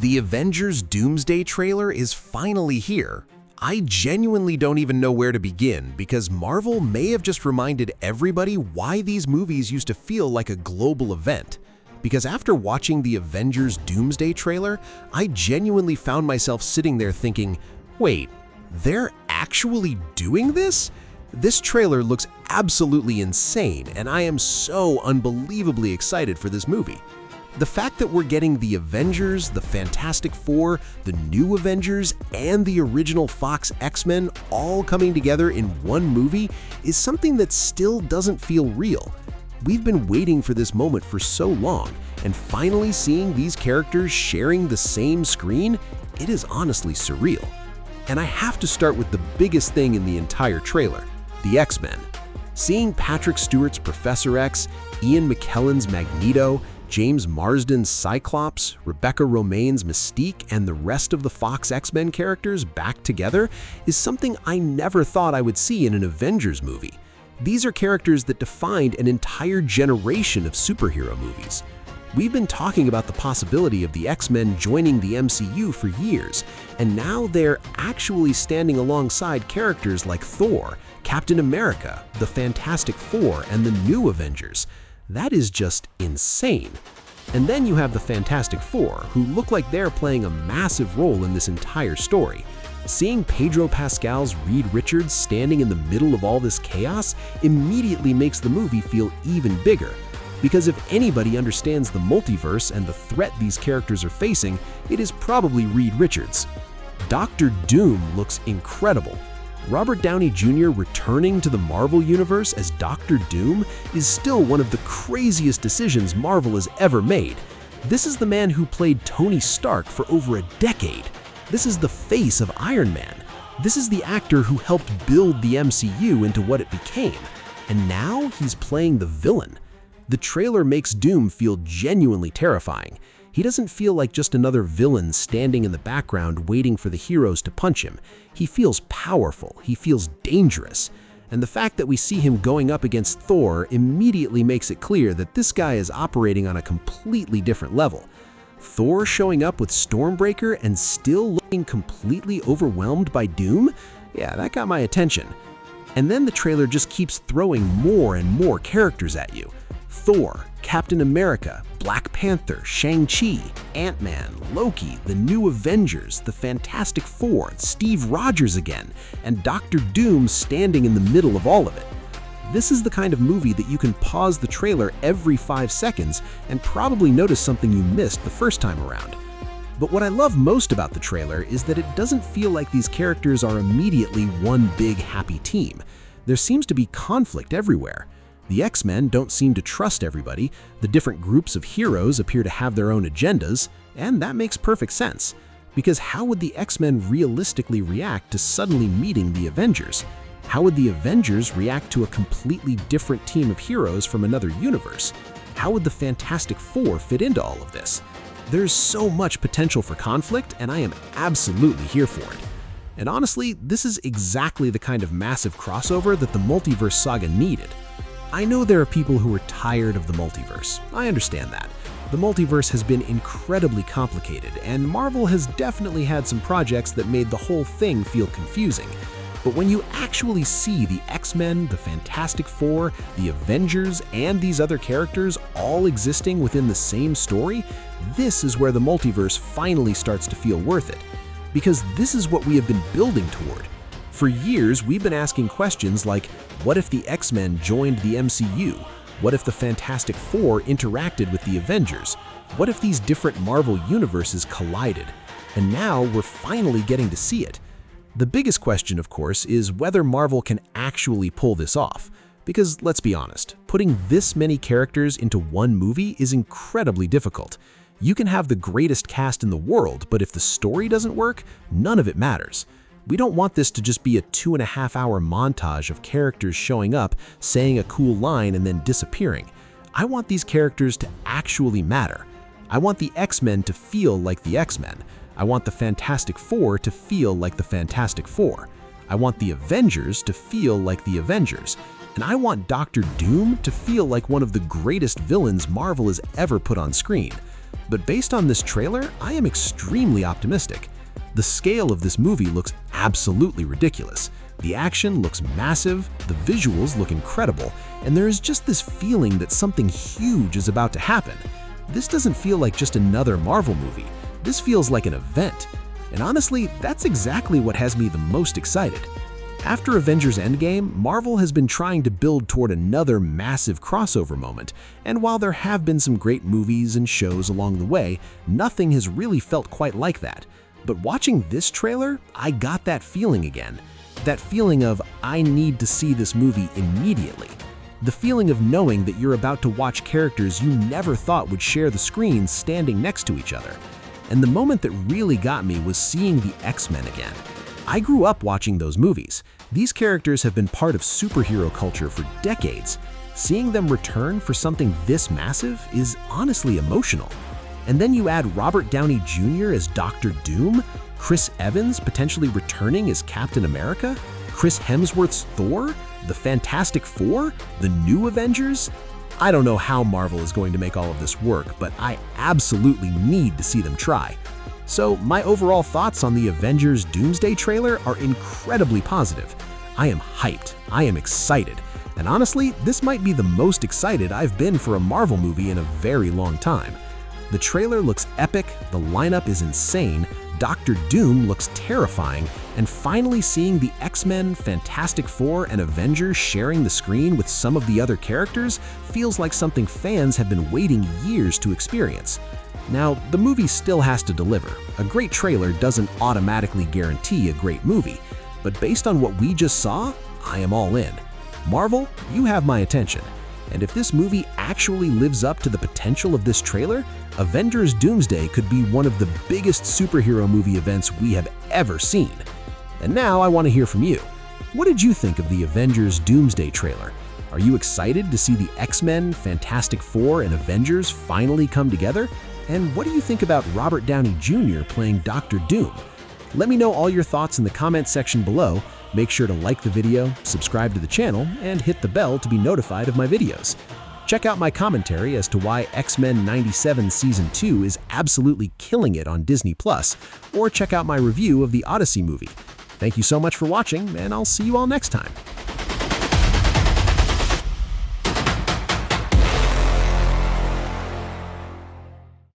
The Avengers Doomsday trailer is finally here. I genuinely don't even know where to begin because Marvel may have just reminded everybody why these movies used to feel like a global event. Because after watching the Avengers Doomsday trailer, I genuinely found myself sitting there thinking, wait, they're actually doing this? This trailer looks absolutely insane, and I am so unbelievably excited for this movie. The fact that we're getting the Avengers, the Fantastic Four, the new Avengers, and the original Fox X-Men all coming together in one movie is something that still doesn't feel real. We've been waiting for this moment for so long, and finally seeing these characters sharing the same screen, it is honestly surreal. And I have to start with the biggest thing in the entire trailer, the X-Men. Seeing Patrick Stewart's Professor X, Ian McKellen's Magneto, James Marsden's Cyclops, Rebecca Romijn's Mystique, and the rest of the Fox X-Men characters back together is something I never thought I would see in an Avengers movie. These are characters that defined an entire generation of superhero movies. We've been talking about the possibility of the X-Men joining the MCU for years, and now they're actually standing alongside characters like Thor, Captain America, the Fantastic Four, and the new Avengers. That is just insane. And then you have the Fantastic Four, who look like they're playing a massive role in this entire story. Seeing Pedro Pascal's Reed Richards standing in the middle of all this chaos immediately makes the movie feel even bigger. Because if anybody understands the multiverse and the threat these characters are facing, it is probably Reed Richards. Doctor Doom looks incredible. Robert Downey Jr. returning to the Marvel Universe as Doctor Doom is still one of the craziest decisions Marvel has ever made. This is the man who played Tony Stark for over a decade. This is the face of Iron Man. This is the actor who helped build the MCU into what it became. And now he's playing the villain. The trailer makes Doom feel genuinely terrifying. He doesn't feel like just another villain standing in the background waiting for the heroes to punch him. He feels powerful, he feels dangerous. And the fact that we see him going up against Thor immediately makes it clear that this guy is operating on a completely different level. Thor showing up with Stormbreaker and still looking completely overwhelmed by Doom? Yeah, that got my attention. And then the trailer just keeps throwing more and more characters at you. Thor, Captain America, Black Panther, Shang-Chi, Ant-Man, Loki, the new Avengers, the Fantastic Four, Steve Rogers again, and Doctor Doom standing in the middle of all of it. This is the kind of movie that you can pause the trailer every 5 seconds and probably notice something you missed the first time around. But what I love most about the trailer is that it doesn't feel like these characters are immediately one big happy team. There seems to be conflict everywhere. The X-Men don't seem to trust everybody, the different groups of heroes appear to have their own agendas, and that makes perfect sense. Because how would the X-Men realistically react to suddenly meeting the Avengers? How would the Avengers react to a completely different team of heroes from another universe? How would the Fantastic Four fit into all of this? There's so much potential for conflict, and I am absolutely here for it. And honestly, this is exactly the kind of massive crossover that the multiverse saga needed. I know there are people who are tired of the multiverse. I understand that. The multiverse has been incredibly complicated, and Marvel has definitely had some projects that made the whole thing feel confusing. But when you actually see the X-Men, the Fantastic Four, the Avengers, and these other characters all existing within the same story, this is where the multiverse finally starts to feel worth it. Because this is what we have been building toward. For years, we've been asking questions like, what if the X-Men joined the MCU? What if the Fantastic Four interacted with the Avengers? What if these different Marvel universes collided? And now we're finally getting to see it. The biggest question, of course, is whether Marvel can actually pull this off. Because let's be honest, putting this many characters into one movie is incredibly difficult. You can have the greatest cast in the world, but if the story doesn't work, none of it matters. We don't want this to just be a 2.5-hour montage of characters showing up, saying a cool line, and then disappearing. I want these characters to actually matter. I want the X-Men to feel like the X-Men. I want the Fantastic Four to feel like the Fantastic Four. I want the Avengers to feel like the Avengers. And I want Doctor Doom to feel like one of the greatest villains Marvel has ever put on screen. But based on this trailer, I am extremely optimistic. The scale of this movie looks absolutely ridiculous. The action looks massive, the visuals look incredible, and there is just this feeling that something huge is about to happen. This doesn't feel like just another Marvel movie. This feels like an event. And honestly, that's exactly what has me the most excited. After Avengers Endgame, Marvel has been trying to build toward another massive crossover moment, and while there have been some great movies and shows along the way, nothing has really felt quite like that. But watching this trailer, I got that feeling again. That feeling of, I need to see this movie immediately. The feeling of knowing that you're about to watch characters you never thought would share the screen standing next to each other. And the moment that really got me was seeing the X-Men again. I grew up watching those movies. These characters have been part of superhero culture for decades. Seeing them return for something this massive is honestly emotional. And then you add Robert Downey Jr. as Dr. Doom, Chris Evans potentially returning as Captain America, Chris Hemsworth's Thor, the Fantastic Four, the new Avengers. I don't know how Marvel is going to make all of this work, but I absolutely need to see them try. So my overall thoughts on the Avengers Doomsday trailer are incredibly positive. I am hyped, I am excited, and honestly, this might be the most excited I've been for a Marvel movie in a very long time. The trailer looks epic, the lineup is insane, Dr. Doom looks terrifying, and finally seeing the X-Men, Fantastic Four, and Avengers sharing the screen with some of the other characters feels like something fans have been waiting years to experience. Now, the movie still has to deliver. A great trailer doesn't automatically guarantee a great movie, but based on what we just saw, I am all in. Marvel, you have my attention. And if this movie actually lives up to the potential of this trailer, Avengers Doomsday could be one of the biggest superhero movie events we have ever seen. And now I want to hear from you. What did you think of the Avengers Doomsday trailer? Are you excited to see the X-Men, Fantastic Four, and Avengers finally come together? And what do you think about Robert Downey Jr. playing Dr. Doom? Let me know all your thoughts in the comments section below. Make sure to like the video, subscribe to the channel, and hit the bell to be notified of my videos. Check out my commentary as to why X-Men 97 Season 2 is absolutely killing it on Disney+, or check out my review of the Odyssey movie. Thank you so much for watching, and I'll see you all next time.